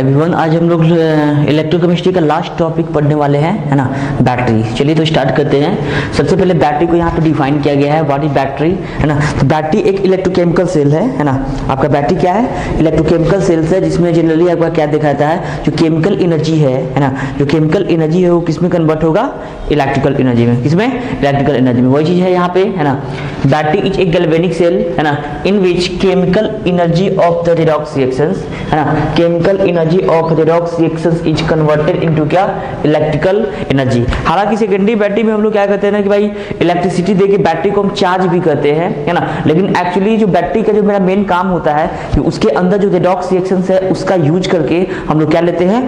Everyone, आज हम लोग इलेक्ट्रोकेमिस्ट्री का लास्ट टॉपिक पढ़ने वाले हैं, है ना, बैटरी। चलिए तो स्टार्ट करते हैं। सबसे पहले बैटरी को यहाँ पे डिफाइन किया गया है। व्हाट इज बैटरी, है ना। तो बैटरी एक इलेक्ट्रोकेमिकल सेल है ना। आपका बैटरी क्या है? इलेक्ट्रोकेमिकल सेल्स है, जिसमें जनरली आपका क्या दिखाता है, जो केमिकल एनर्जी है ना, जो केमिकल एनर्जी है वो किसमें कन्वर्ट होगा? इलेक्ट्रिकल एनर्जी में। किसमें? इलेक्ट्रिकल एनर्जी में। वही चीज है यहाँ पे, है ना। बैटरी इज एक गैल्वेनिक सेल, है ना, in which chemical energy of the redox reactions, है ना, chemical energy of redox reactions is converted into क्या? Electrical energy. हालांकि सेकेंडरी बैटरी में हम लोग क्या करते हैं ना कि भाई इलेक्ट्रिसिटी देके बैटरी को हम चार्ज भी करते हैं, है ना। लेकिन एक्चुअली जो बैटरी का जो मेरा मेन काम होता है कि उसके अंदर जो रेडॉक्स रिएक्शंस है उसका यूज करके हम लोग क्या लेते हैं?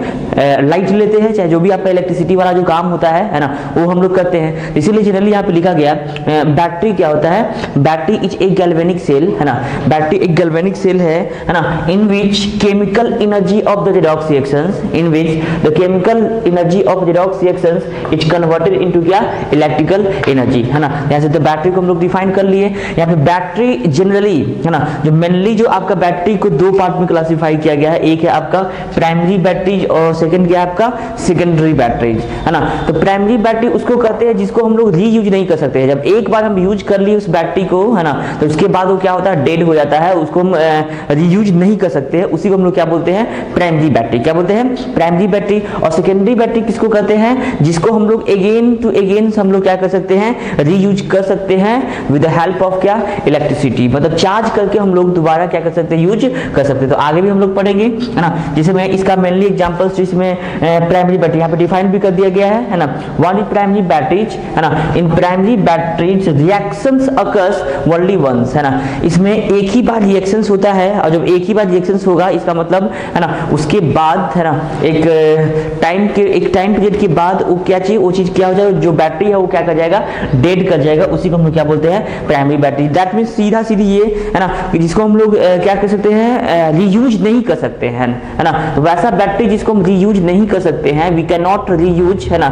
लाइट लेते हैं, चाहे जो भी आपका इलेक्ट्रिसिटी वाला जो काम होता है ना, वो हम लोग करते हैं। इसीलिए जनरली यहाँ पे लिखा गया बैटरी क्या होता है? बैटरी इज एक गैल्वेनिक सेल, है ना। बैटरी एक गैल्वेनिक सेल है ना, in which chemical energy of the redox reactions, in which the chemical energy of redox reactions is converted into क्या? इलेक्ट्रिकल एनर्जी, है ना। यहाँ से तो बैटरी को हम लोग डिफाइन कर लिए। यहाँ पे बैटरी जनरली, है ना, जो मेनली जो आपका बैटरी को दो पार्ट में क्लासिफाई किया गया है। एक है आपका प्राइमरी बैटरी और सेकंड क्या है आपका? सेकेंडरी बैटरी, है ना। तो प्राइमरी बैटरी उसको कहते हैं जिसको हम लोग रीयूज नहीं कर सकते हैं। जब एक बार हम यूज कर लिए उस बैटरी को, है ना, तो उसके बाद वो क्या होता है? डेड हो जाता है, उसको हम रीयूज नहीं कर सकते हैं। उसी को हम लोग क्या बोलते हैं? Primary battery. क्या बोलते हैं? Primary battery. और सेकेंडरी बैटरी किसको कहते हैं? जिसको हम लोग अगेन टू अगेन हम लोग क्या कर सकते हैं? रीयूज कर सकते हैं विद द हेल्प ऑफ क्या? इलेक्ट्रिसिटी। मतलब चार्ज करके हम लोग दोबारा क्या कर सकते हैं? यूज कर सकते हैं। तो आगे भी हम लोग पढ़ेंगे, है ना। जैसे मैं इसका मेनली एग्जांपल्स जिसमें प्राइमरी बैटरी यहाँ पे डिफाइन भी कर दिया गया है ना। व्हाट इज प्राइमरी बैटरीज, है ना। In primary batteries reactions occurs only once, है ना। इसमें एक ही बार रिएक्शंस होता है, और जब एक ही बार रिएक्शंस होगा इसका मतलब, है ना, उसके बाद, है ना, एक टाइम पीरियड के बाद वो क्या चीज, वो चीज क्या हो जाएगा? जो बैटरी है वो क्या कर जाएगा? डेड कर जाएगा। उसी को हम लोग क्या बोलते हैं? Primary battery. दैट मींस सीधा सीधी ये, है ना, जिसको हम लोग क्या कर सकते हैं? रीयूज नहीं कर सकते हैं, है ना। तो वैसा बैटरी जिसको हम रीयूज नहीं कर सकते हैं, वी कैन नॉट रीयूज, है ना,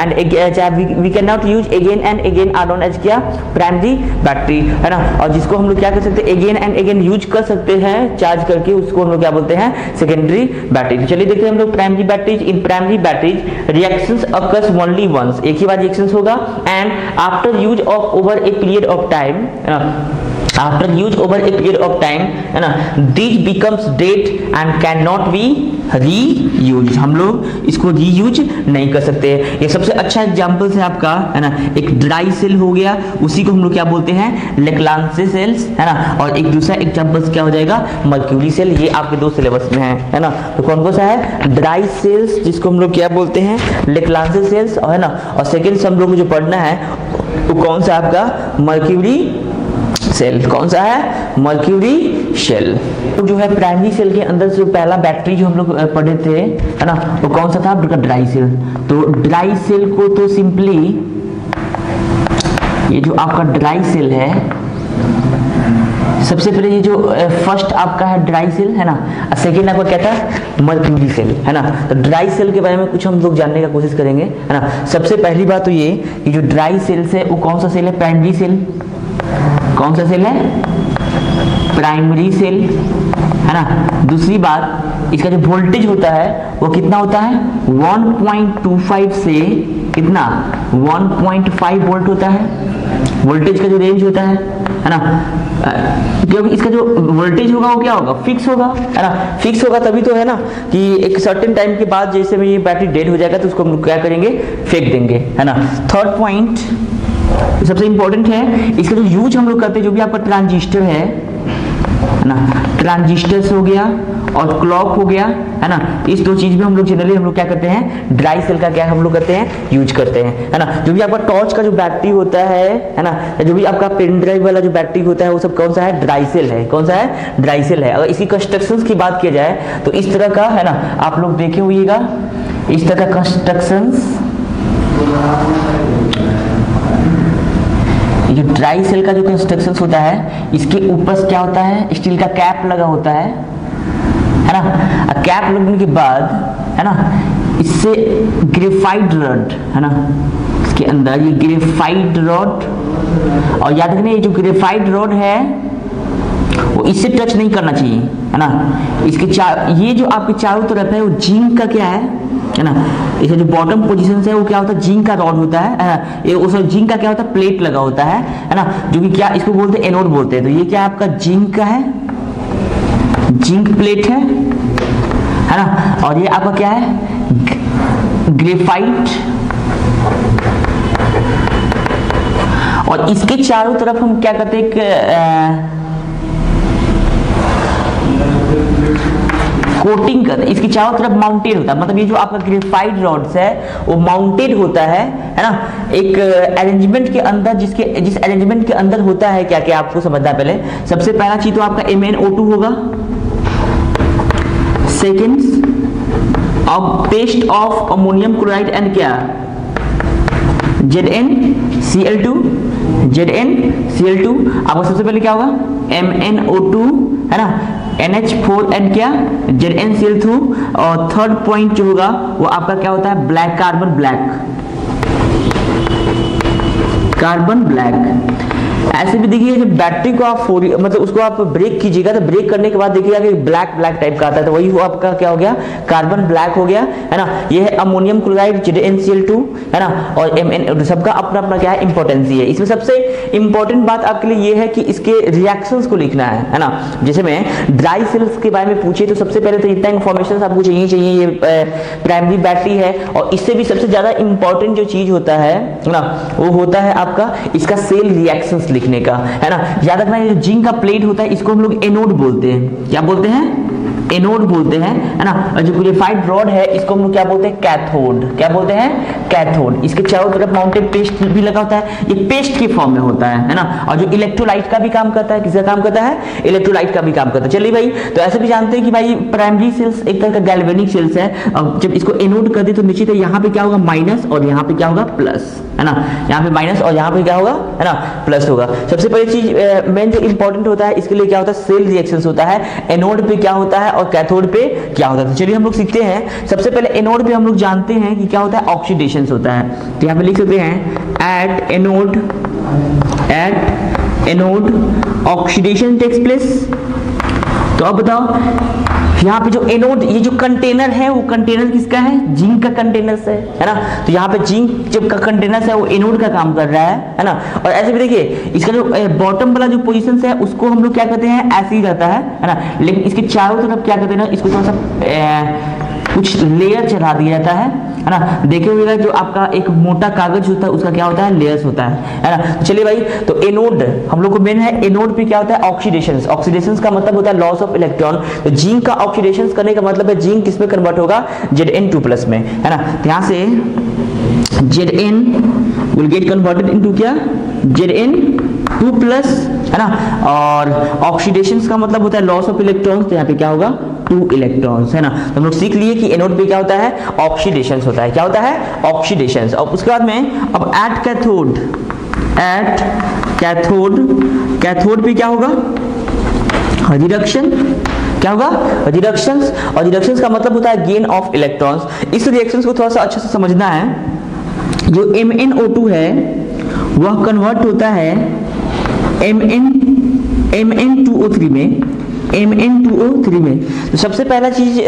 and we can not use again and again, are known as क्या? प्राइमरी बैटरी, है ना। और जिसको हम लोग क्या कर सकते हैं? अगेन एंड अगेन यूज कर सकते हैं चार्ज करके, उसको हम लोग क्या बोलते हैं? Secondary battery. तो चलिए देखते हैं हम लोग primary batteries. In primary batteries reactions occurs only once, एक ही बार रिएक्शंस होगा, and after use of over a period of time, है ना, after use over a period of time, है ना, this becomes dead and can not be reuse. हम लोग इसको रीयूज नहीं कर सकते। ये सबसे अच्छा एग्जांपल है आपका, है ना, एक ड्राई सेल हो गया, उसी को हम लोग क्या बोलते हैं? लेक्लांसे सेल्स, है ना। और एक दूसरा एग्जांपल क्या हो जाएगा? Mercury cell. ये आपके दो सिलेबस में है ना। तो कौन कौन सा है? ड्राई सेल्स, जिसको हम लोग क्या बोलते हैं? लेक्लांसे सेल्स, है ना। और सेकेंड से हम लोग को जो पढ़ना है वो कौन सा आपका? Mercury cell. कौन सा है? Mercury cell. तो जो है प्राइमरी सेल के अंदर जो पहला बैटरी जो हम लोग पढ़े थे, है ना, वो कौन सा था? आपका ड्राई सेल। तो ड्राई सेल को तो सिंपली ये जो आपका ड्राई सेल है, सबसे पहले ये जो फर्स्ट आपका है ड्राई सेल, है ना, सेकेंड आपका क्या था? मर्क्यूरी सेल, है ना। तो ड्राई सेल के बारे में कुछ हम लोग जानने का कोशिश करेंगे, है ना। सबसे पहली बात तो ये कि जो ड्राई सेल्स है वो कौन सा सेल है? Primary cell. कौन सा सेल है? प्राइमरी सेल, है ना। दूसरी बात, इसका जो वोल्टेज होता है वो कितना होता है? 1.25 से कितना? 1.5 वोल्ट होता है। वोल्टेज का जो रेंज होता है ना, क्योंकि इसका जो वोल्टेज होगा वो क्या होगा? फिक्स होगा, है ना। फिक्स होगा तभी तो, है ना, कि एक सर्टेन टाइम के बाद जैसे में ये बैटरी डेड हो जाएगा तो उसको हम लोग क्या करेंगे? फेंक देंगे, है ना। थर्ड पॉइंट सबसे इंपॉर्टेंट है, इसका जो यूज हम लोग करते हैं, जो भी आपका ट्रांजिस्टर है ना, ट्रांजिस्टर्स हो गया और क्लॉक हो गया, है ना। इस दो चीज में हम लोग जनरली हम लोग क्या करते हैं? ड्राई सेल का क्या हम लोग करते हैं? यूज करते हैं, है ना। जो भी आपका टॉर्च का जो बैटरी होता है ना, जो भी आपका पेन ड्राइव वाला जो बैटरी होता है वो सब कौन सा है? ड्राई सेल है। कौन सा है? ड्राई सेल है। अगर इसी कंस्ट्रक्शंस की बात किया जाए तो इस तरह का, है ना, आप लोग देखे होइएगा इस तरह का कंस्ट्रक्शंस। जो ड्राई सेल का जो कंस्ट्रक्शन होता है, इसके ऊपर क्या होता है? स्टील का कैप लगा होता है ना। कैप लगने के बाद, है ना, इससे ग्रेफाइट रॉड, है ना, इसके अंदर ये ग्रेफाइट रॉड, और याद रखना ये जो ग्रेफाइट रॉड है वो इससे टच नहीं करना चाहिए, है ना। इसके ये जो आपके चारों तरफ है वो जिंक का क्या है ना, इसका जो बॉटम पोजीशन है वो क्या होता है, जिंक का रॉड होता है ये उस जिंक का क्या होता है, प्लेट लगा होता है ना, जो कि क्या इसको बोलते हैं एनोड बोलते हैं। तो ये क्या आपका जिंक का है, जिंक प्लेट है ना। और ये आपका क्या है, ग्रेफाइट। और इसके चारों तरफ हम क्या करते हैं, कोटिंग कर, इसकी चारों तरफ माउंटेड होता है, मतलब ये जो आपका ग्रेफाइट रॉड्स है वो माउंटेड होता है ना, एक अरेंजमेंट के अंदर, जिस अरेंजमेंट के अंदर होता है क्या क्या आपको समझना है। पहले सबसे पहला चीज तो आपका MnO2 होगा, second of paste of ammonium chloride and क्या ZnCl2, ZnCl2 आपका सबसे पहले क्या होगा MnO2 है ना, NH4 एंड क्या ZnCl2। और थर्ड पॉइंट जो होगा वो आपका क्या होता है, ब्लैक कार्बन ब्लैक। ऐसे भी देखिए जब बैटरी को आप मतलब उसको आप ब्रेक कीजिएगा तो ब्रेक करने के बाद देखिएगा कि ब्लैक टाइप का आता है, तो वही वो आपका क्या हो गया, कार्बन ब्लैक हो गया, है ना। ये है अमोनियम क्लोराइड ZnCl2, है ना। और Mn सबका अपना अपना क्या है, इंपॉर्टेंसी है। इसमें सबसे इंपॉर्टेंट बात आपके लिए ये है कि इसके रिएक्शंस को लिखना है ना। जैसे में ड्राई सेल्स के बारे में पूछे तो सबसे पहले तो इतना इंफॉर्मेशन आपको चाहिए, ये प्राइमरी बैटरी है। और इससे भी सबसे ज्यादा इंपॉर्टेंट जो चीज होता है ना, वो होता है आपका इसका सेल रिएक्शंस लिखने का, है ना। याद रखना ये जो जिंक का प्लेट होता है इसको हम लोग एनोड बोलते हैं, क्या बोलते हैं, एनोड बोलते हैं, है ना। और जो ग्रेफाइट रॉड है इसको हम लोग क्या बोलते हैं, कैथोड, क्या बोलते हैं, कैथोड। इसके चारों तरफ माउंटेड पेस्ट भी लगा होता है, ये पेस्ट के फॉर्म में होता है ना। और जो इलेक्ट्रोलाइट का भी काम करता है, किसका काम करता है, इलेक्ट्रोलाइट का भी काम करता है। चलिए भाई, तो ऐसे भी जानते हैं कि भाई प्राइमरी सेल्स एक तरह का गैल्वेनिक सेल्स है। अब जब इसको एनोड कर दे तो निश्चित है यहाँ पे क्या होगा, माइनस, और यहाँ पे क्या होगा, प्लस, है ना। यहाँ पे माइनस और यहाँ पे क्या होगा, है ना, प्लस होगा। सबसे पहली चीज मेन जो इंपॉर्टेंट होता है इसके लिए क्या होता है, सेल रिएक्शंस होता है। एनोड पे क्या होता है और कैथोड पे क्या होता है। तो चलिए हम लोग सीखते हैं। सबसे पहले एनोड पे हम लोग जानते हैं कि क्या होता है, ऑक्सीडेशन होता है। तो यहाँ पे लिख सकते हैं at anode oxidation takes place. तो अब बताओ यहाँ पे जो एनोड, ये जो कंटेनर है वो कंटेनर किसका है, जिंक का कंटेनर है ना। तो यहाँ पे जिंक जब का कंटेनर है वो एनोड का काम कर रहा है ना। और ऐसे भी देखिए इसका जो बॉटम वाला जो पोजीशन है उसको हम लोग क्या कहते हैं, ऐसे ही रहता है ना। लेकिन इसके चारों तरफ क्या कहते हैं ना, इसको थोड़ा सा कुछ लेयर चढ़ा दिया जाता है ना। देखे हुए जो आपका एक मोटा कागज होता है उसका क्या होता है, लेयर्स होता है ना। चलिए भाई, तो एनोड हम लोग को मेन है, एनोड पे क्या होता है, ऑक्सीडेशंस। ऑक्सीडेशंस का मतलब होता है लॉस ऑफ इलेक्ट्रॉन। तो जिंक का ऑक्सीडेशंस करने का मतलब है जिंक किस में कन्वर्ट होगा, Zn2+ में, है ना। यहाँ से Zn will get converted into क्या, Zn2+, है ना। और ऑक्सीडेशंस का मतलब होता है लॉस ऑफ इलेक्ट्रॉन्स, तो यहाँ पे क्या होगा, 2 इलेक्ट्रॉन्स, है ना। तो हम लोग सीख लिए कि एनोड पे क्या होता है, ऑक्सीडेशंस होता है। क्या होता है, ऑक्सीडेशंस। और उसके बाद में अब एट कैथोड पे क्या होगा, रिडक्शन। क्या होगा, रिडक्शंस। और रिडक्शंस का मतलब होता है गेन ऑफ इलेक्ट्रॉन्स। इस रिएक्शंस को थोड़ा सा अच्छे से समझना है। जो MnO2 है वह कन्वर्ट होता है Mn2O3 में, Mn2O3 में। तो सबसे पहला चीज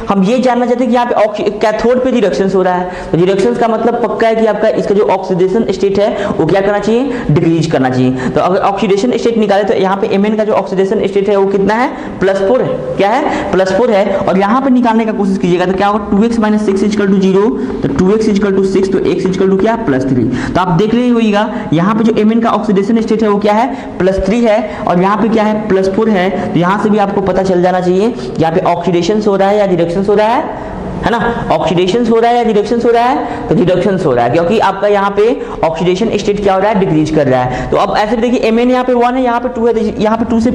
हम ये जानना चाहते हैं कि यहाँ पे कैथोड पे रिडक्शंस हो रहा है। तो रिडक्शंस का मतलब पक्का है कि आपका इसका जो ऑक्सीडेशन स्टेट है वो क्या करना चाहिए, डिक्रीज करना चाहिए। तो अगर ऑक्सीडेशन स्टेट निकाले तो यहाँ पे Mn का जो ऑक्सीडेशन स्टेट है वो कितना है, +4 है। क्या है, +4 है। और यहाँ पे निकालने का कोशिश कीजिएगा तो क्या होगा, 2x - 6 = 0। तो 2x = 6, तो x = क्या, +3। तो आप देख रहे होइएगा यहाँ पे जो Mn का ऑक्सीडेशन स्टेट है वो क्या है, +3 है। और यहाँ पे क्या है, +4 है। तो यहाँ से भी आपको पता चल जाना चाहिए यहाँ पे ऑक्सीडेशन हो रहा है या रिडक्शन हो रहा है ना। ऑक्सीडेशन हो रहा है या रिडक्शन हो रहा है, तो रिडक्शन हो रहा है क्योंकि आपका यहाँ पे ऑक्सीडेशन स्टेट क्या हो रहा है, डिक्रीज कर रहा है। तो अब ऐसे देखिए Mn यहाँ पे 1 है, यहाँ पे 2 है, तो यहाँ पे 2 से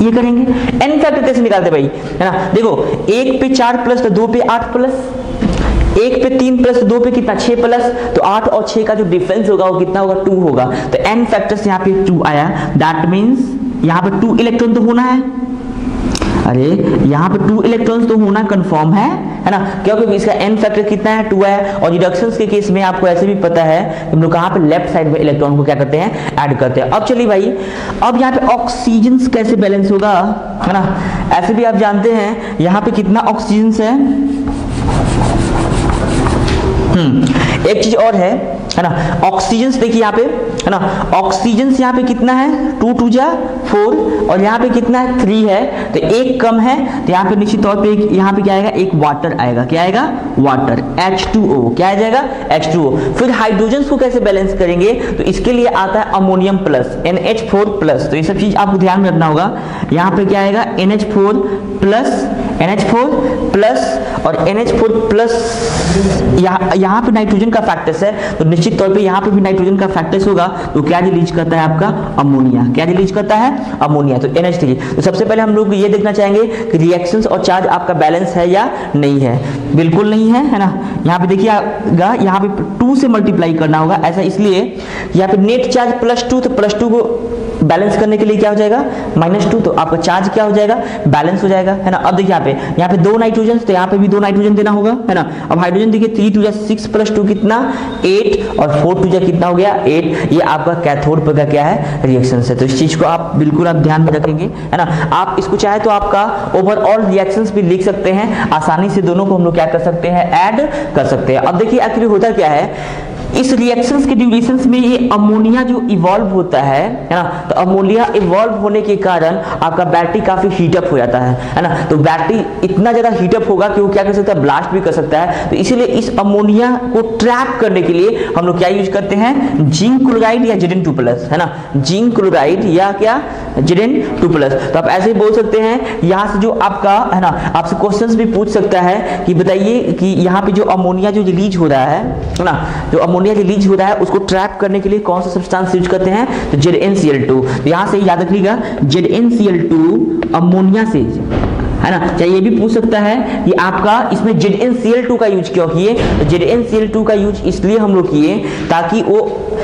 ये करेंगे। n फैक्टर कैसे निकालते भाई, है ना। देखो 1 पे 4+, तो 2 पे 8+, 1 पे 3+, 2 पे कितना, 6+, तो 8 और 6 का जो डिफरेंस होगा वो कितना होगा, 2 होगा। तो n फैक्टर से यहाँ पे 2 आया। दैट मीन्स यहाँ पे 2 इलेक्ट्रॉन तो होना है। अरे यहाँ पे 2 इलेक्ट्रॉन्स तो होना कंफर्म है ना, क्योंकि इसका n फैक्टर कितना है 2 है, और रिडक्शंस के केस में आपको ऐसे भी पता है हम लोग कहाँ पे लेफ्ट साइड में इलेक्ट्रॉन को क्या करते हैं, ऐड करते हैं। अब चलिए भाई, अब यहाँ पे ऑक्सीजन कैसे बैलेंस होगा, है ना, ऐसे भी आप जानते हैं यहाँ पे कितना ऑक्सीजन है। एक चीज और है ना, ऑक्सीजन देखिए यहाँ पे, है ना, ऑक्सीजन यहाँ पे कितना है 2 2 जा 4, और यहाँ पे कितना है 3 है, तो एक कम है, तो यहाँ पे निश्चित तौर पे यहाँ पे क्या आएगा, एक वाटर आएगा, क्या आएगा, वाटर, H2O, क्या आ जाएगा, H2O। फिर हाइड्रोजन को कैसे बैलेंस करेंगे, तो इसके लिए आता है अमोनियम प्लस, NH4 प्लस, तो ये सब चीज आपको ध्यान रखना होगा। यहाँ पे क्या आएगा, NH4 प्लस और NH4 प्लस, यहाँ पे नाइट्रोजन का फैक्टर्स है, तो निश्चित तौर पे यहाँ पे भी नाइट्रोजन का फैक्टर्स होगा, तो क्या रिलीज करता है आपका, अमोनिया, क्या रिलीज करता है, अमोनिया, तो NH3। तो सबसे पहले हम लोग ये देखना चाहेंगे कि रिएक्शंस और चार्ज आपका बैलेंस है या नहीं है। बिल्कुल नहीं है ना, यहाँ पे देखिएगा, यहाँ पे 2 से मल्टीप्लाई करना होगा, ऐसा इसलिए यहाँ पे नेट चार्ज +2, तो +2 को बैलेंस करने के लिए क्या हो जाएगा, -2, तो आपका चार्ज क्या हो जाएगा, बैलेंस हो जाएगा, है ना। अब देखिए यहाँ पे 2 नाइट्रोजन, तो यहाँ पे भी 2 नाइट्रोजन देना होगा, है ना। अब हाइड्रोजन देखिए 3 2 6 + 2 कितना 8, और 4 2 कितना हो गया 8, ये आपका कैथोड पर का क्या है, रिएक्शन है। तो इस चीज को आप बिल्कुल आप ध्यान में रखेंगे, है ना। आप इसको चाहे तो आपका ओवरऑल रिएक्शंस भी लिख सकते हैं, आसानी से दोनों को हम लोग क्या कर सकते हैं, ऐड कर सकते हैं। अब देखिए एक्चुअली होता क्या है, इस रिएक्शंस के ड्यूरेशंस में ये अमोनिया जो इवॉल्व होता है ना, तो अमोनिया इवॉल्व होने के कारण आपका बैटरी काफी हीटअप हो जाता है ना। तो बैटरी इतना ज्यादा हीटअप होगा कि वो क्या कर सकता है, ब्लास्ट भी कर सकता है। तो इसीलिए इस अमोनिया को ट्रैप करने के लिए हम लोग क्या यूज करते हैं, जिंक क्लोराइड या Zn2+, है ना, जिंक क्लोराइड या क्या, Zn2+। तो आप ऐसे ही बोल सकते हैं, यहाँ से जो आपका है ना, आपसे क्वेश्चंस भी पूछ सकता है कि बताइए कि यहाँ पे जो अमोनिया जो रिलीज हो रहा है ना, जो अमोनिया रिलीज हो रहा है उसको ट्रैप करने के लिए कौन सा सब्सटेंस यूज करते हैं, तो ZnCl2। तो यहां से याद रखिएगा, ZnCl2 अमोनिया से, है ना। चाहिए ये भी पूछ सकता है कि आपका इसमें ZnCl2 का यूज क्यों किए, तो ZnCl2 का यूज इसलिए हम लोग किए ताकि वो,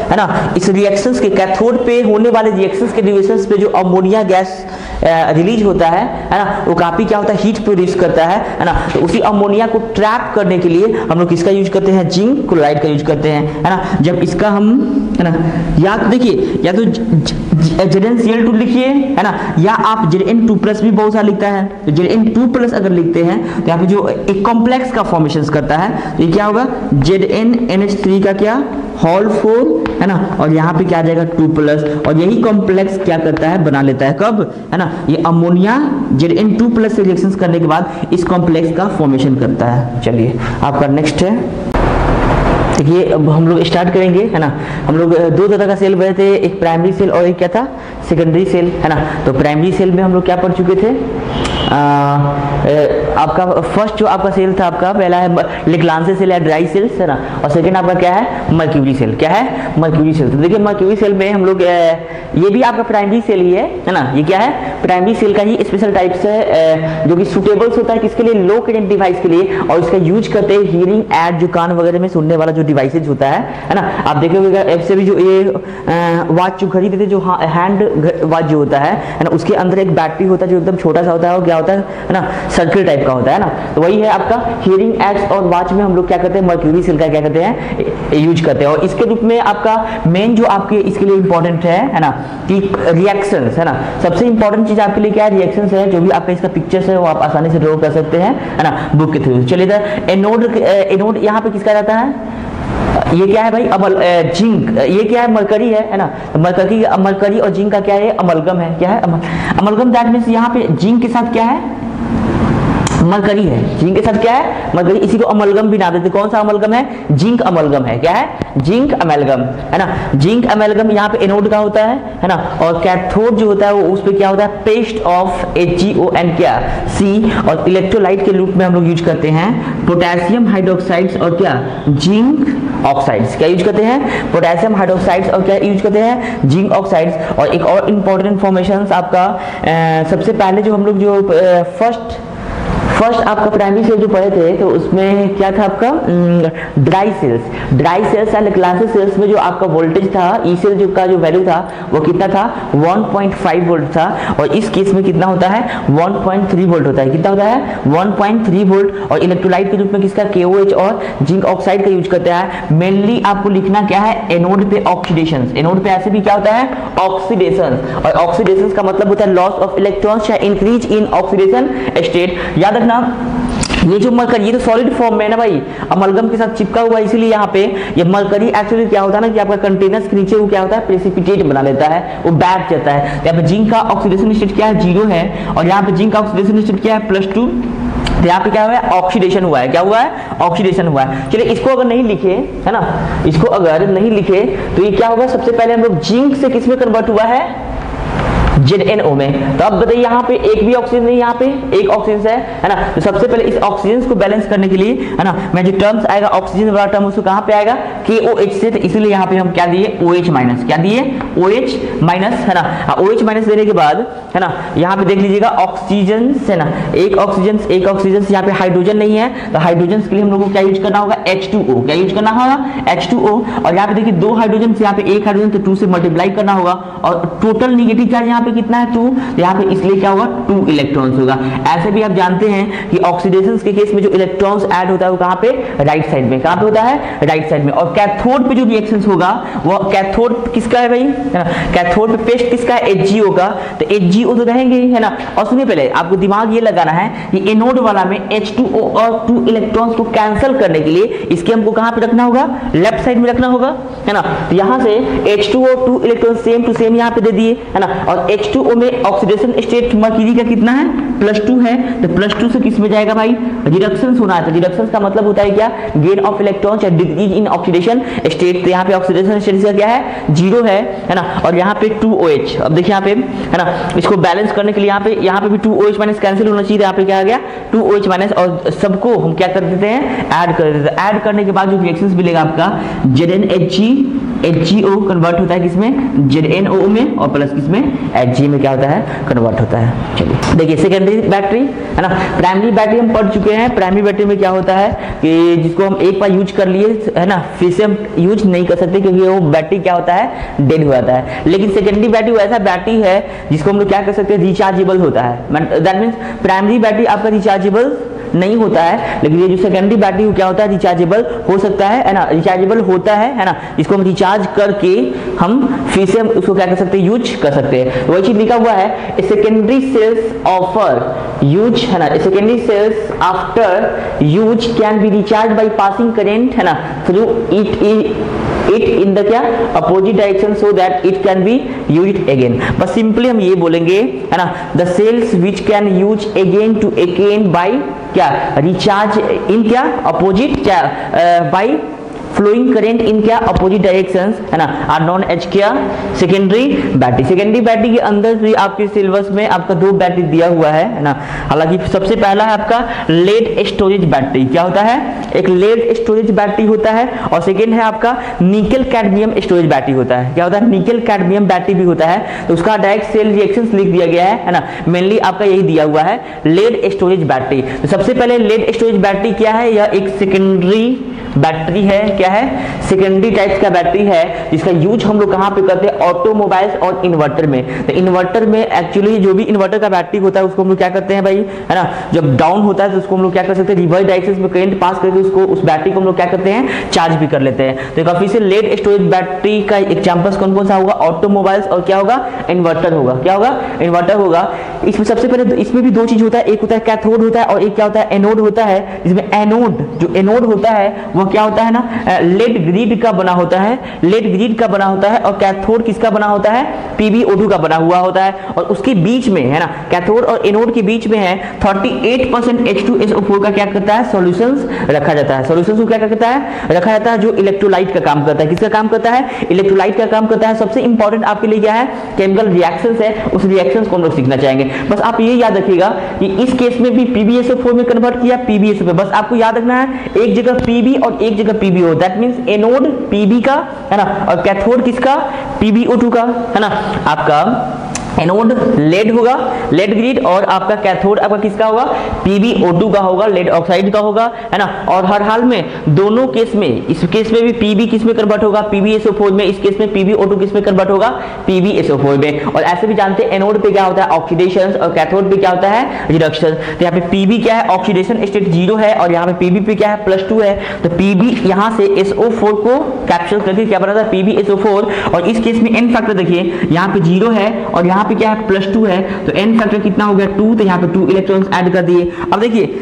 है ना, इस रिएक्शंस के कैथोड पे होने वाले रिएक्शंस के ड्यूरेशंस पे जो अमोनिया गैस रिलीज होता है ना, वो काफी क्या होता है, हीट प्रोड्यूस करता है ना। तो उसी अमोनिया को ट्रैप करने के लिए हम लोग किसका यूज करते हैं, जिंक क्लोराइड का यूज करते हैं, है ना। जब इसका हम, है ना, या तो देखिए, या तो ZnCl2 लिखिए, है ना, या आप Zn2+ भी बहुत सारा लिखता है, तो Zn2+ अगर लिखते हैं तो यहाँ पे जो एक कॉम्प्लेक्स का फॉर्मेशन करता है, तो ये क्या होगा, ZnNH3 का क्या, होल 4, है ना, और यहाँ पे क्या आ जाएगा 2+, और यही कॉम्प्लेक्स क्या करता है, बना लेता है, कब, है ना, ये अमोनिया Zn2+ से रिएक्शंस करने के बाद इस कॉम्प्लेक्स का फॉर्मेशन करता है। चलिए आपका नेक्स्ट है, देखिए अब हम लोग स्टार्ट करेंगे, है ना। हम लोग 2 तरह का सेल बने थे, एक प्राइमरी सेल और एक क्या था, सेकेंडरी सेल, है ना। तो प्राइमरी सेल में हम लोग क्या पढ़ चुके थे, आपका फर्स्ट जो आपका सेल था, आपका पहला है लेग्रांजे सेल या ड्राई सेल्स, है ना, और सेकंड आपका क्या है, मर्क्यूरी सेल, क्या है, मर्क्यूरी सेल। तो देखिए मर्क्यूरी सेल में हम लोग, ये भी आपका प्राइमरी सेल ही है ना, ये क्या है, प्राइमरी सेल का ही स्पेशल टाइप्स है, जो कि सुटेबल्स होता है किसके लिए, लो करेंट डिवाइस के लिए, और इसका यूज करते हैं हियरिंग एड, जो कान वगैरह में सुनने वाला जो डिवाइसेज होता है ना। आप देखोगे ऐप से भी जो ये वॉच जो घड़ी देते, जो हैंड वॉच जो होता है ना, उसके अंदर एक बैटरी होता है जो एकदम छोटा सा होता है, और क्या होता है ना, सर्किल टाइप का होता है ना। तो वही है आपका हियरिंग एड्स और वॉच में हम लोग क्या करते हैं, मर्क्यूरी सेल का क्या करते हैं, यूज करते हैं। और इसके रूप में आपका मेन जो आपके इसके लिए इंपॉर्टेंट है ना, कि रिएक्शंस, है ना, सबसे इंपॉर्टेंट चीज आपके लिए क्या है, रिएक्शंस है। जो भी आपका इसका पिक्चर्स है वो आप आसानी से ड्रॉ कर सकते हैं, है ना, बुक के थ्रू। चलिए एनोड यहाँ पे किसका रहता है, ये क्या है भाई, जिंक, ये क्या है, मरकरी है ना। मरकरी और जिंक का क्या है, अमलगम है, क्या है, अमलगम। दैट मींस यहाँ पे जिंक के साथ क्या है, मरकरी है, जिंक के साथ क्या है, मरकरी। इसी को अमलगम भी ना देते, कौन सा अमलगम है, जिंक अमलगम है, क्या है, जिंक अमलगम, है ना। जिंक अमलगम यहाँ पे एनोड का होता है ना। और कैथोड जो होता है वो उस पे क्या होता है, पेस्ट ऑफ HgON क्या सी, और इलेक्ट्रोलाइट के रूप में हम लोग यूज करते हैं पोटेशियम हाइड्रोक्साइड्स और क्या, जिंक ऑक्साइड्स। क्या यूज करते हैं, पोटेशियम हाइड्रोक्साइड्स और क्या यूज करते हैं, जिंक ऑक्साइड्स। और एक और इंपॉर्टेंट इंफॉर्मेशन आपका, सबसे पहले जो हम लोग जो फर्स्ट आपका प्राइमरी सेल जो पढ़े थे तो उसमें क्या था आपका dry cells and classic cells में जो आपका वोल्टेज था ई सेल जो का जो वैल्यू था वो कितना था 1.5 वोल्ट था, और इस केस में कितना होता है 1.3 वोल्ट होता है। कितना होता है 1.3 वोल्ट। और इलेक्ट्रोलाइट के रूप में किसका KOH और जिंक ऑक्साइड का यूज करते हैं। मेनली आपको लिखना क्या है एनोड पे ऑक्सीडेशन, एनोड पे ऐसे भी क्या होता है ऑक्सीडेशन, और ऑक्सीडेशन का मतलब होता है लॉस ऑफ इलेक्ट्रॉन्स या इंक्रीज इन ऑक्सीडेशन स्टेट। याद रखना ये जो मरकरी ये तो सॉलिड फॉर्म में है ना भाई, अमलगम के साथ चिपका हुआ है, इसीलिए यहाँ पे ये मरकरी एक्चुअली क्या होता है ना कि आपका कंटेनर्स के नीचे वो क्या होता है प्रेसिपिटेट बना लेता है, वो बैठ जाता है। यहाँ पे जिंक का ऑक्सीडेशन स्टेट क्या है 0 है, और यहाँ पे जिंक का ऑक्सीडेशन स्टेट क्या है +2। तो यहाँ पे क्या हुआ है ऑक्सीडेशन हुआ है, क्या हुआ है ऑक्सीडेशन हुआ है। चलिए इसको अगर नहीं लिखे है ना, इसको अगर नहीं लिखे तो ये क्या होगा, सबसे पहले हम लोग जिंक से किस में कन्वर्ट हुआ है ZnO में। तो अब बताइए यहाँ पे एक भी ऑक्सीजन नहीं, यहाँ पे एक ऑक्सीजन है ना। तो सबसे पहले इस ऑक्सीजन को बैलेंस करने के लिए है ना, मैं जो टर्म्स आएगा ऑक्सीजन वाला टर्म उसको कहाँ पे आएगा KOH से, तो इसलिए यहाँ पे हम क्या दिए OH माइनस, क्या दिए OH माइनस है ना। OH माइनस देने के बाद है ना यहाँ पे देख लीजिएगा ऑक्सीजन है ना, एक ऑक्सीजन यहाँ पे हाइड्रोजन नहीं है, तो हाइड्रोजन के लिए हम लोग को क्या यूज करना होगा H2O, क्या यूज करना होगा H2O। और यहाँ पे देखिए 2 हाइड्रोजन से यहाँ पे 1 हाइड्रोजन तो 2 से मल्टीप्लाई करना होगा, और टोटल निगेटिव चार्ज यहाँ पे कितना है 2, तो यहाँ पे इसलिए क्या होगा 2 इलेक्ट्रॉन्स होगा। ऐसे भी आप जानते हैं कि ऑक्सीडेशन के केस में जो इलेक्ट्रॉन्स ऐड होता है वो कहाँ पे राइट साइड में, कहाँ पे होता है राइट साइड में। और कैथोड पे जो रिएक्शंस होगा वो कैथोड किसका है भाई है ना, कैथोड पे पेस्ट किसका है HGO का, तो HGO तो रहेंगे है ना। और सुनिए पहले आपको दिमाग ये लगाना है कि एनोड वाला में H2O और 2 इलेक्ट्रॉन्स को कैंसिल करने के लिए इसके हमको कहाँ पे रखना होगा लेफ्ट साइड में रखना होगा है ना। तो यहाँ से H2O 2 electron same to same यहाँ पे दे दिए है ना, और H2O में ऑक्सीडेशन स्टेट मर्क्यूरी का कितना है +2 है, तो +2 से किस में जाएगा भाई रिडक्शन होना है। तो रिडक्शन का मतलब होता है क्या गेन ऑफ इलेक्ट्रॉन्स या डिक्रीज इन ऑक्सीडेशन स्टेट। तो यहाँ पे ऑक्सीडेशन स्टेट का क्या है 0 है ना, और यहाँ पे 2OH। अब देखिए यहाँ पे है ना, इसको बैलेंस करने के लिए यहाँ पे भी 2OH माइनस कैंसिल होना चाहिए, यहाँ पे क्या आ गया 2OH माइनस, और सबको हम क्या कर देते हैं ऐड कर देते हैं। ऐड करने के बाद जो रिएक्शंस मिलेगा आपका HgO कन्वर्ट होता है किसमें ZnO में, और प्लस किसमें Hg में क्या होता है कन्वर्ट होता है। चलिए देखिए सेकेंडरी बैटरी है ना, प्राइमरी बैटरी हम पढ़ चुके हैं। प्राइमरी बैटरी में क्या होता है कि जिसको हम एक बार यूज कर लिए है ना, फिर से हम यूज नहीं कर सकते क्योंकि वो बैटरी क्या होता है डेड हो जाता है। लेकिन सेकेंडरी बैटरी वो ऐसा बैटरी है जिसको हम लोग क्या कर सकते हैं रिचार्जेबल होता है। दैट मीन्स प्राइमरी बैटरी आपका रिचार्जेबल नहीं होता है, लेकिन ये जो सेकेंडरी बैटरी क्या होता है रिचार्जेबल हो सकता है ना, रिचार्जेबल होता है ना, इसको हम रिचार्ज करके हम फिर से हम उसको क्या कर सकते हैं यूज कर सकते हैं। वही चीज लिखा हुआ है सेकेंडरी सेल्स ऑफर यूज है ना, secondary cells after use can be recharge by passing current है ना थ्रू it in the क्या opposite direction so that it can be used again. बस सिंपली हम ये बोलेंगे है ना the cells which can use again to again by क्या रिचार्ज इन क्या अपोजिट क्या बाय फ्लोइंग करेंट इन क्या अपोजिट डायरेक्शंस है ना आर नॉन एज क्या सेकेंडरी बैटरी। सेकेंडरी बैटरी के अंदर भी आपके सिलेबस में आपका 2 बैटरी दिया हुआ है ना। हालांकि सबसे पहला है आपका लेड स्टोरेज बैटरी, क्या होता है एक लेड स्टोरेज बैटरी होता है, और सेकेंड है आपका निकल कैडमियम स्टोरेज बैटरी होता है। क्या होता है निकल कैडमियम बैटरी भी होता है, तो उसका डायरेक्ट सेल रिएक्शंस लिख दिया गया है ना, मेनली आपका यही दिया हुआ है लेड स्टोरेज बैटरी। तो सबसे पहले लेड स्टोरेज बैटरी क्या है, यह एक सेकेंडरी बैटरी है, क्या है सेकेंडरी टाइप्स का बैटरी है, जिसका यूज हम लोग कहाँ पे करते हैं ऑटोमोबाइल्स और इन्वर्टर में। तो इन्वर्टर में एक्चुअली जो भी इन्वर्टर का बैटरी होता है उसको हम लोग क्या करते हैं भाई है ना, जब डाउन होता है तो उसको हम लोग क्या कर सकते हैं रिवर्स डायरेक्शन में करंट पास करके उसको उस बैटरी को हम लोग क्या करते हैं चार्ज भी कर लेते हैं। तो काफी से लेड स्टोरेज बैटरी का एग्जांपल्स कौन कौन सा होगा ऑटोमोबाइल्स और क्या होगा इन्वर्टर होगा, क्या होगा इन्वर्टर होगा। इसमें सबसे पहले इसमें भी 2 चीज होता है, एक होता है कैथोड होता है और एक क्या होता है एनोड होता है। जिसमें एनोड जो एनोड होता है वो क्या होता है ना लेड ग्रिड का बना होता है, लेड ग्रिड का बना होता है, और कैथोड किसका बना होता है PbO2 का बना हुआ होता है, और उसके बीच में है ना कैथोड और एनोड के बीच में है 38% H2SO4 का क्या करता है सॉल्यूशंस रखा जाता है। सॉल्यूशंस को क्या करता है रखा जाता है जो इलेक्ट्रोलाइट का काम करता है। किसका काम करता है इलेक्ट्रोलाइट का काम करता है। सबसे इंपॉर्टेंट आपके लिए क्या है केमिकल रिएक्शंस है, उस रिएक्शंस को हम लोग सीखना चाहेंगे। बस आप ये याद रखिएगा कि इस केस में भी PbSO4 में कन्वर्ट किया PbSO पे, बस आपको याद रखना है एक जगह Pb और एक जगह PbO, that means anode Pb का है ना और कैथोड किसका PbO2 का है ना। आपका एनोड लेड होगा, लेड ग्रिड, और आपका कैथोड आपका किसका होगा, PbO2 का होगा, लेड ऑक्साइड का होगा, है ना। और हर हाल में दोनों केस में, इस केस में भी Pb किस में कन्वर्ट होगा, PbSO4 में, इस केस में PbO2 किस में कन्वर्ट होगा, PbSO4 में। और ऐसे भी जानते हैं एनोड पे क्या होता है, ऑक्सीडेशन, और कैथोड पे क्या होता है, रिडक्शन। तो यहाँ पे Pb क्या है, ऑक्सीडेशन स्टेट 0 है, और यहाँ पे Pb पे क्या है, +2 है। तो Pb यहाँ से SO4 को कैप्चर करके क्या बना था, PbSO4, और इस केस में n फैक्टर देखिए यहाँ पे 0 है और यहाँ पे क्या है, +2 है, तो n फैक्टर कितना हो गया, 2, तो यहाँ पे 2 इलेक्ट्रॉन्स ऐड कर दिए। अब देखिए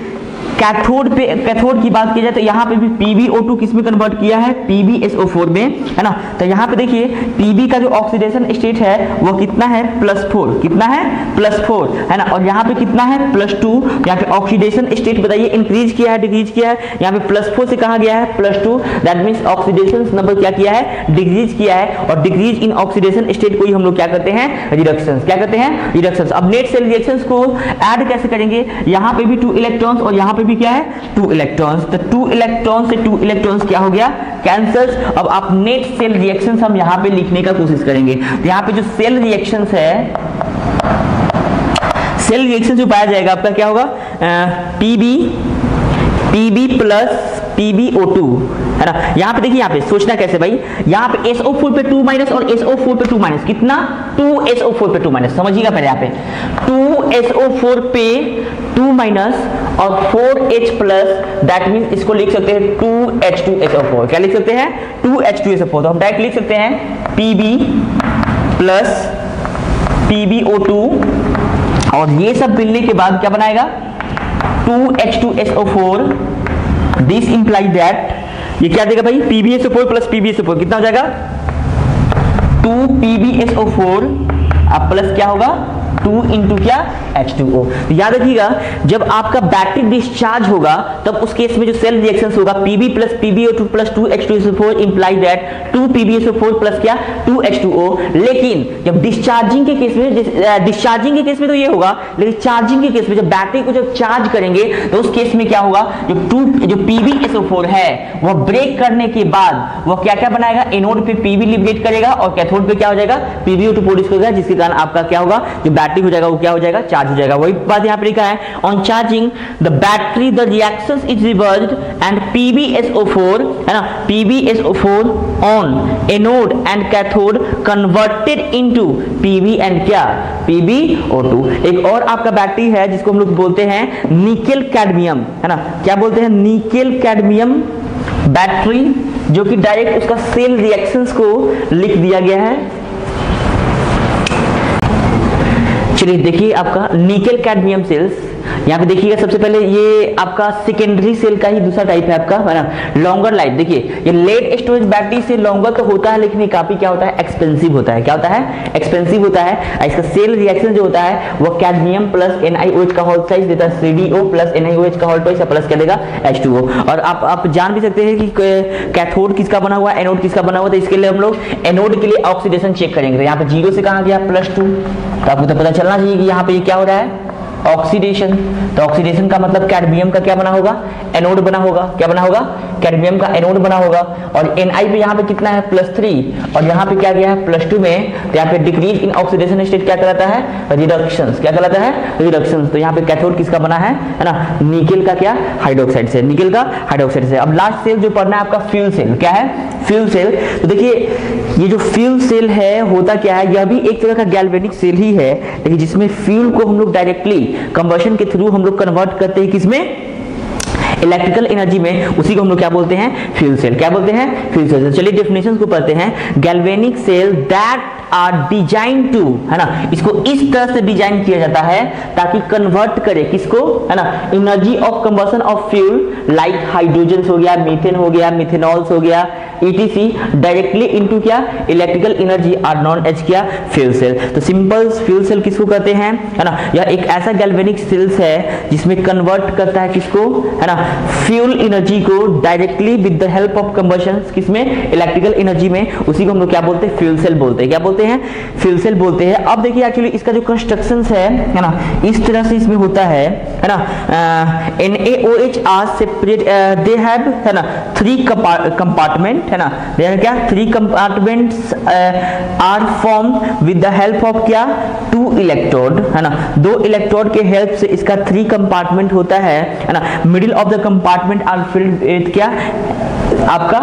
कैथोड पे, कैथोड की बात की जाए तो यहाँ पे भी PbO2 किस में कन्वर्ट किया है, PbSO4 में, है ना। तो यहाँ पे देखिए Pb का जो ऑक्सीडेशन स्टेट है वो कितना है, +4, कितना है, +4, है ना। और यहाँ पे कितना है, +2, यहाँ पे ऑक्सीडेशन स्टेट बताइए इंक्रीज किया है, डिक्रीज किया है, यहाँ पे +4 से कहाँ गया है, +2, दैट मीन्स ऑक्सीडेशन नंबर क्या किया है, डिक्रीज किया है। और डिक्रीज इन ऑक्सीडेशन स्टेट को ही हम लोग क्या करते हैं, रिडक्शन, क्या करते हैं, रिडक्शन। अब नेट सेल रिएक्शंस को ऐड कैसे करेंगे, यहाँ पे भी 2 इलेक्ट्रॉन्स और यहाँ पे भी क्या है, 2 इलेक्ट्रॉन्स, तो 2 इलेक्ट्रॉन से 2 इलेक्ट्रॉन्स क्या हो गया, कैंसल्स। अब आप नेट सेल रिएक्शंस हम यहाँ पे लिखने का कोशिश करेंगे। तो यहाँ पे जो सेल रिएक्शंस है, सेल रिएक्शन जो पाया जाएगा आपका क्या होगा, Pb प्लस PbO2, है ना। यहाँ पे देखिए, यहाँ पे सोचना कैसे भाई, यहाँ पे SO4 पे 2- और SO4 पे 2-, कितना, 2SO4 पे 2-, समझिएगा पहले। यहाँ पे 2SO4 पे 2- और 4H प्लस, दैट मीन्स इसको लिख सकते हैं 2H2SO4। क्या लिख सकते हैं, 2H2SO4। तो हम डायरेक्ट लिख सकते हैं Pb प्लस PbO2, और ये सब मिलने के बाद क्या बनाएगा, 2H2SO4। दिस इंप्लाई दैट, ये क्या देगा भाई, PbSO4 प्लस PbSO4 कितना हो जाएगा, 2PbSO4 अब प्लस क्या होगा, 2 इंटू क्या, H2O। तो याद रखिएगा जब आपका बैटरी डिस्चार्ज होगा तब उस केस में जो सेल रिएक्शंस होगा, Pb plus PbO2 plus 2H2SO4 imply that 2PbSO4 plus क्या, 2H2O। लेकिन जब डिस्चार्जिंग के केस में, डिस्चार्जिंग के केस में तो ये होगा, लेकिन चार्जिंग के केस में जब बैटरी को जब चार्ज करेंगे तो उस केस में क्या होगा, जो PbSO4 है वह ब्रेक करने के बाद वह क्या क्या बनाएगा, एनोड पे Pb लिबरेट करेगा और कैथोड पे क्या हो जाएगा, PbO2 प्रोड्यूस करेगा, जिसके कारण आपका क्या होगा, जो बैटरी हो जाएगा वो क्या हो जाएगा, चार्ज हो जाएगा। वही बात यहाँ पे लिखा है, on charging the battery the reactions is reversed and PbSO4, है ना, PbSO4 on anode and cathode converted into Pb and क्या, PbO2। एक और आपका बैटरी है जिसको हम लोग बोलते हैं निकेल कैडमियम, है ना, क्या बोलते हैं, निकेल कैडमियम बैटरी, जो कि डायरेक्ट उसका सेल रिएक्शंस को लिख दिया गया है। चलिए देखिए आपका निकेल कैडमियम सेल्स, यहाँ पे देखिएगा सबसे पहले ये आपका सेकेंडरी सेल का ही दूसरा टाइप है आपका, है ना, लॉन्गर लाइफ। देखिए ये लेड स्टोरेज बैटरी से लॉन्गर तो होता है, लेकिन ये काफी क्या होता है, एक्सपेंसिव होता है। क्या होता है, एक्सपेंसिव होता है। इसका सेल रिएक्शन जो होता है वो कैडमियम प्लस NiOH का होल साइज देता है, CdO प्लस NiOH का होल साइज प्लस क्या देगा, H2O। और आप जान भी सकते हैं कि कैथोड किसका बना हुआ है, एनोड किसका बना हुआ है। तो इसके लिए हम लोग एनोड के लिए ऑक्सीडेशन चेक करेंगे। तो यहाँ पे 0 से कहाँ गया, +2, तो आपको तो पता चलना चाहिए कि यहाँ पे क्या हो रहा है, ऑक्सीडेशन। तो ऑक्सीडेशन का मतलब कैडमियम का क्या बना होगा, एनोड बना होगा। क्या बना होगा, कैडमियम का एनोड बना होगा। और Ni पे यहाँ पे कितना है, +3, और यहाँ पे क्या गया है, +2 में। तो यहाँ पे डिक्रीज इन ऑक्सीडेशन स्टेट क्या कहलाता है, रिडक्शन। क्या कहलाता है, रिडक्शन। तो यहाँ पे कैथोड किसका बना है ना, निकेल का क्या, हाइड्रोक्साइड से, निकेल का हाइड्रोक्साइड से। अब लास्ट सेल जो पढ़ना है आपका फ्यूल सेल। क्या है, फ्यूल सेल। तो देखिए ये जो फ्यूल सेल है होता क्या है, यह भी एक तरह का गैल्वेनिक सेल ही है, लेकिन जिसमें फ्यूल को हम लोग डायरेक्टली कंबशन के थ्रू हम लोग कन्वर्ट करते हैं किसमें, इलेक्ट्रिकल एनर्जी में। उसी को हम लोग क्या बोलते हैं, फ्यूल सेल। क्या बोलते हैं, फ्यूल सेल। चलिए डेफिनेशंस को पढ़ते हैं। Galvanic cell that are design to, है ना, इसको इस तरह से डिजाइन किया जाता है ताकि कन्वर्ट करे किसको, है ना, energy of combustion of fuel like hydrogen हो गया, मीथेन हो गया, मिथेनॉल्स हो गया, ETC डायरेक्टली इनटू क्या, electrical energy are known as क्या, फ्यूल सेल। तो सिंपल फ्यूल सेल किसको कहते हैं, है ना, यह एक ऐसा गैल्वेनिक सेल्स है जिसमें कन्वर्ट करता है किसको, है ना, फ्यूल एनर्जी को directly with the help of combustion किसमें, इलेक्ट्रिकल एनर्जी में। उसी को हम लोग क्या बोलते हैं, फ्यूल सेल बोलते हैं। क्या बोलते हैं, फ्यूल सेल बोलते हैं। अब देखिए एक्चुअली इसका जो कंस्ट्रक्शन है ना, इस तरह से इसमें होता है ना, NaOH are separate, they have, है ना, 3 कंपार्टमेंट, है ना, देयर क्या 3 compartments are form with the help of क्या 2 इलेक्ट्रोड, है ना, 2 इलेक्ट्रोड के हेल्प से इसका 3 कंपार्टमेंट होता है ना। Middle of the compartment are filled with क्या आपका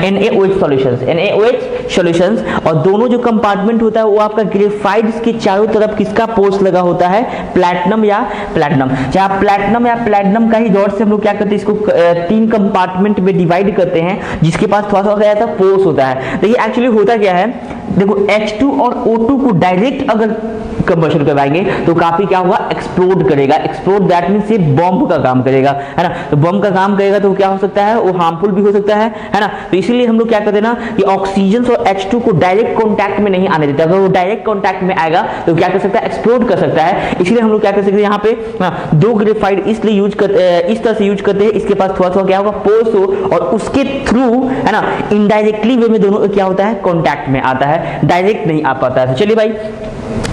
NaOH सॉल्यूशंस, NaOH सॉल्यूशंस, और दोनों जो कंपार्टमेंट होता है वो आपका ग्रेफाइट के चारों तरफ किसका पोर्स लगा होता है, प्लैटिनम या प्लैटिनम। जहां प्लैटिनम या प्लैटिनम का ही दौर से हम लोग क्या करते हैं, इसको 3 कंपार्टमेंट में डिवाइड करते हैं, जिसके पास थोड़ा सा क्या था पोर्स होता है। देखिए एक्चुअली होता क्या है, देखो H2 और O2 को डायरेक्ट अगर कंबशन करवाएंगे तो काफी क्या होगा, एक्सप्लोड करेगा। एक्सप्लोड दैट मींस ये बॉम्ब का काम करेगा, है ना। तो बॉम्ब का काम करेगा तो क्या हो सकता है, वो हार्मफुल भी हो सकता है ना। तो इसीलिए हम लोग क्या करते हैं ना कि ऑक्सीजन और H2 को डायरेक्ट कांटेक्ट में नहीं आने देते। अगर वो डायरेक्ट कांटेक्ट में आएगा तो क्या कर सकता है, एक्सप्लोड कर सकता है। इसीलिए हम लोग क्या कर सकते हैं, यहाँ पे 2 ग्रेफाइट इसलिए यूज करते, इस तरह से यूज करते हैं, इसके पास थोड़ा सा क्या होगा पोर्स हो, और उसके थ्रू, है ना, इनडायरेक्टली वे में दोनों क्या होता है, कांटेक्ट में आता है, डायरेक्ट नहीं आ पाता है। तो चलिए भाई,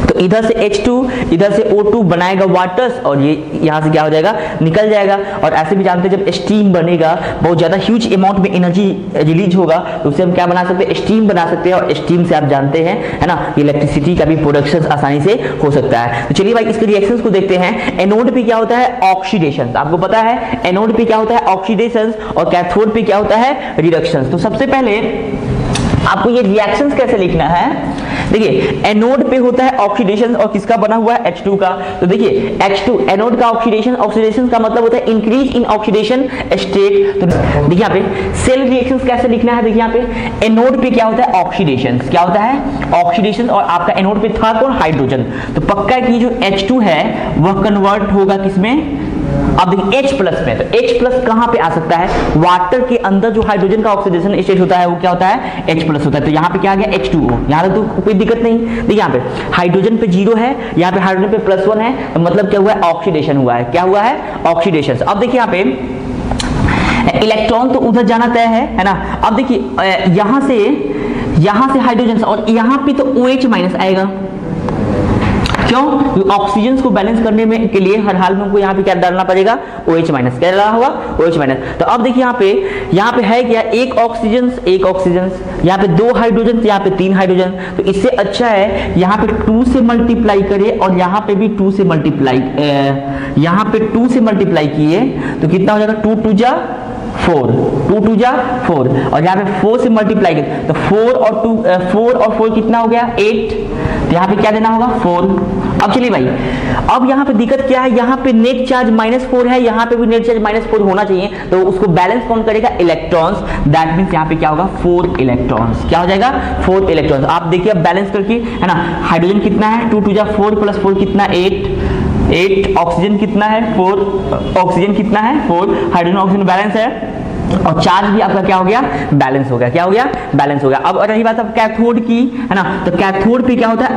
तो इधर से H2 इधर से O2 बनाएगा वाटर्स, और ये यहाँ से क्या हो जाएगा, निकल जाएगा। और ऐसे भी जानते हैं जब स्टीम बनेगा बहुत ज्यादा ह्यूज अमाउंट में एनर्जी रिलीज होगा, तो उससे हम क्या बना सकते हैं, स्टीम बना सकते हैं। और स्टीम से आप जानते हैं, है ना, इलेक्ट्रिसिटी का भी प्रोडक्शन आसानी से हो सकता है। तो चलिए भाई इसके रिएक्शंस को देखते हैं। एनोड पे क्या होता है, ऑक्सीडेशन, आपको पता है एनोड पे क्या होता है, ऑक्सीडेशन, और कैथोड पे क्या होता है, रिडक्शन। तो सबसे पहले आपको ये रिएक्शंस कैसे लिखना है, देखिए एनोड पे होता है ऑक्सीडेशन, और किसका बना हुआ है, H2 का। तो देखिए H2 एनोड का ऑक्सीडेशन, ऑक्सीडेशन का मतलब होता है इंक्रीज इन ऑक्सीडेशन स्टेट। तो देखिए यहाँ पे सेल रिएक्शंस कैसे लिखना है, देखिए यहाँ पे एनोड पे क्या होता है, ऑक्सीडेशन, क्या होता है, ऑक्सीडेशन, और आपका एनोड पे था कौन, हाइड्रोजन। तो पक्का है कि जो H2 है वह कन्वर्ट होगा किसमें, अब देखिए H प्लस में। तो H प्लस कहां पे आ सकता है, वाटर के अंदर जो हाइड्रोजन का ऑक्सीडेशन स्टेट होता है वो क्या होता है, H प्लस होता है। तो यहाँ पे क्या आ गया, H2O, यहाँ तक तो कोई दिक्कत नहीं। देखिए यहाँ पे हाइड्रोजन पे 0 है, यहाँ पे हाइड्रोजन पे +1 है, तो मतलब क्या हुआ है, ऑक्सीडेशन हुआ है। क्या हुआ है, ऑक्सीडेशन। अब देखिए यहाँ पे इलेक्ट्रॉन तो उधर जाना तय है ना। अब देखिए यहाँ से हाइड्रोजन, और यहाँ पे तो OH माइनस आएगा। क्यों, ऑक्सीजन को बैलेंस करने में के लिए हर हाल में हमको यहाँ पे क्या डालना पड़ेगा, OH माइनस। क्या डालना होगा, OH माइनस। तो अब देखिए यहाँ पे है क्या, एक ऑक्सीजन, यहाँ पे 2 हाइड्रोजन, यहाँ पे 3 हाइड्रोजन। तो इससे अच्छा है यहाँ पे 2 से मल्टीप्लाई करे, और यहाँ पे भी 2 से मल्टीप्लाई, यहाँ पे 2 से मल्टीप्लाई किए तो कितना हो जाएगा, 2 2 जा 4, 2 2 जा 4, और यहाँ पे 4 से मल्टीप्लाई किया तो 4 और 4 कितना हो गया, 8। तो यहाँ पे क्या देना होगा, 4। अब चलिए भाई, अब यहाँ पे दिक्कत क्या है, यहाँ पे नेट चार्ज -4 है, यहाँ पे भी नेट चार्ज -4 होना चाहिए। तो उसको बैलेंस कौन करेगा, इलेक्ट्रॉन्स। दैट मींस यहाँ पे क्या होगा, 4 इलेक्ट्रॉन्स। क्या हो जाएगा, 4 इलेक्ट्रॉन्स। आप देखिए अब बैलेंस करके, है ना, हाइड्रोजन कितना है, 2 2 जा 4 + 4 कितना, 8। ऑक्सीजन कितना है, 4। ऑक्सीजन कितना है, 4। हाइड्रोजन ऑक्सीजन बैलेंस है, और चार्ज भी आपका क्या हो गया, बैलेंस हो गया। क्या हो गया, बैलेंस हो गया। अब रही बात अब कैथोड की, है ना। तो कैथोड पे क्या होता है,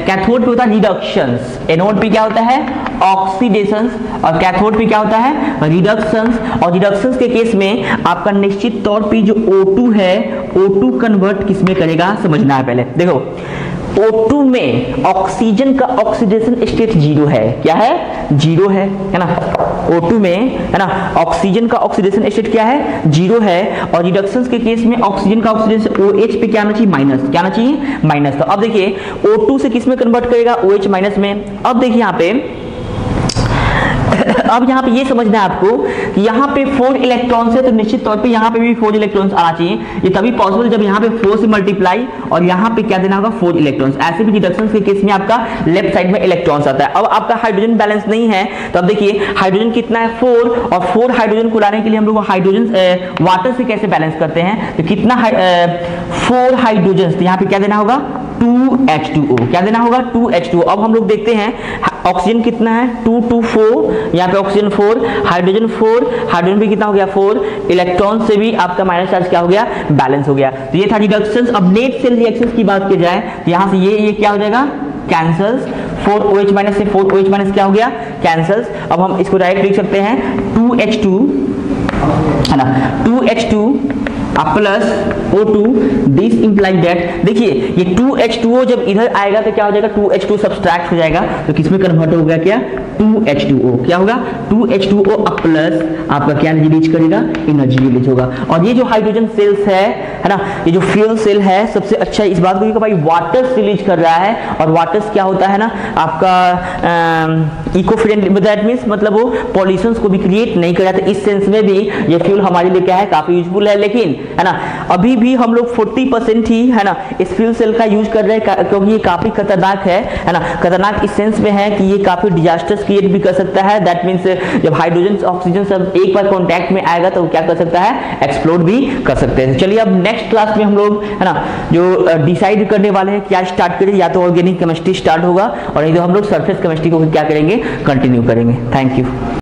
कैथोड पे होता है रिडक्शंस। एनोड पे क्या होता है, ऑक्सीडेशंस, और कैथोड पे क्या होता है, रिडक्शंस। और रिडक्शंस के केस में आपका निश्चित तौर पे जो O2 है, O2 कन्वर्ट किसमें करेगा, समझना है पहले। देखो O2 में ऑक्सीजन का ऑक्सीडेशन स्टेट 0 है। क्या है, 0 है ना। O2 में, है ना, ऑक्सीजन का ऑक्सीडेशन स्टेट क्या है, 0 है। और रिडक्शंस के केस में ऑक्सीजन का ऑक्सीडेशन OH पे क्या आना चाहिए, माइनस। क्या आना चाहिए, माइनस। तो अब देखिए O2 से किस में कन्वर्ट करेगा, OH माइनस में। अब देखिए यहाँ पे अब यहाँ पे ये समझना है आपको कि यहाँ पे 4 इलेक्ट्रॉन्स है, तो निश्चित तौर पे यहाँ पे भी 4 इलेक्ट्रॉन्स आना चाहिए। ये तभी पॉसिबल जब यहाँ पे 4 से मल्टीप्लाई और यहाँ पे क्या देना होगा, 4 इलेक्ट्रॉन्स। ऐसे भी रिडक्शन के केस में आपका लेफ्ट साइड में इलेक्ट्रॉन्स आता है। अब आपका हाइड्रोजन बैलेंस नहीं है, तो अब देखिए हाइड्रोजन कितना है, 4, और 4 हाइड्रोजन को लाने के लिए हम लोग हाइड्रोजन वाटर से कैसे बैलेंस करते हैं, तो कितना 4 हाइड्रोजन, तो यहाँ पे क्या देना होगा, 2H2O। क्या देना होगा, 2H2O। अब हम लोग देखते हैं ऑक्सीजन कितना है, 2 2 4, यहाँ पे ऑक्सीजन 4, हाइड्रोजन 4, हाइड्रोजन भी कितना हो गया, 4। इलेक्ट्रॉन से भी आपका माइनस चार्ज क्या हो गया, बैलेंस हो गया। तो ये था रिडक्शंस। अब नेट सेल रिएक्शंस की बात की जाए तो यहाँ से ये क्या हो जाएगा, कैंसल्स। 4OH माइनस से 4OH माइनस क्या हो गया, कैंसल्स। अब हम इसको डायरेक्ट लिख सकते हैं 2H2, है ना, 2H2 plus O2, this imply that, देखिए ये 2H2O जब इधर आएगा तो क्या हो जाएगा, 2H2 सब्सट्रैक्ट हो जाएगा तो किसमें कन्वर्ट हो गया, क्या 2H2O, क्या होगा 2H2O प्लस आपका क्या रिलीज करेगा, एनर्जी रिलीज होगा। और ये जो हाइड्रोजन सेल्स है ना, ये जो फ्यूल सेल है सबसे अच्छा इस बात को कि भाई वाटर रिलीज कर रहा है, और वाटर्स क्या होता है ना आपका इको फ्रेंडली, दैट मींस मतलब वो पॉल्यूशंस को भी क्रिएट नहीं कर रहा था। इस सेंस में भी ये फ्यूल हमारे लिए क्या है, काफी यूजफुल है। लेकिन है ना अभी भी हम लोग 40% ही है ना इस फ्यूल सेल का यूज कर रहे हैं, क्योंकि ये काफी खतरनाक है ना, खतरनाक इस सेंस में है कि ये काफी डिजास्टर्स क्रिएट भी कर सकता है। दैट मींस जब हाइड्रोजन ऑक्सीजन सब एक बार कांटेक्ट में आएगा तो क्या कर सकता है, एक्सप्लोड भी कर सकते हैं। चलिए अब नेक्स्ट क्लास में हम लोग है ना जो डिसाइड करने वाले हैं क्या स्टार्ट करें, या तो ऑर्गेनिक केमिस्ट्री स्टार्ट होगा और नहीं तो हम लोग सरफेस केमिस्ट्री को क्या करेंगे, कंटिन्यू करेंगे। Thank you.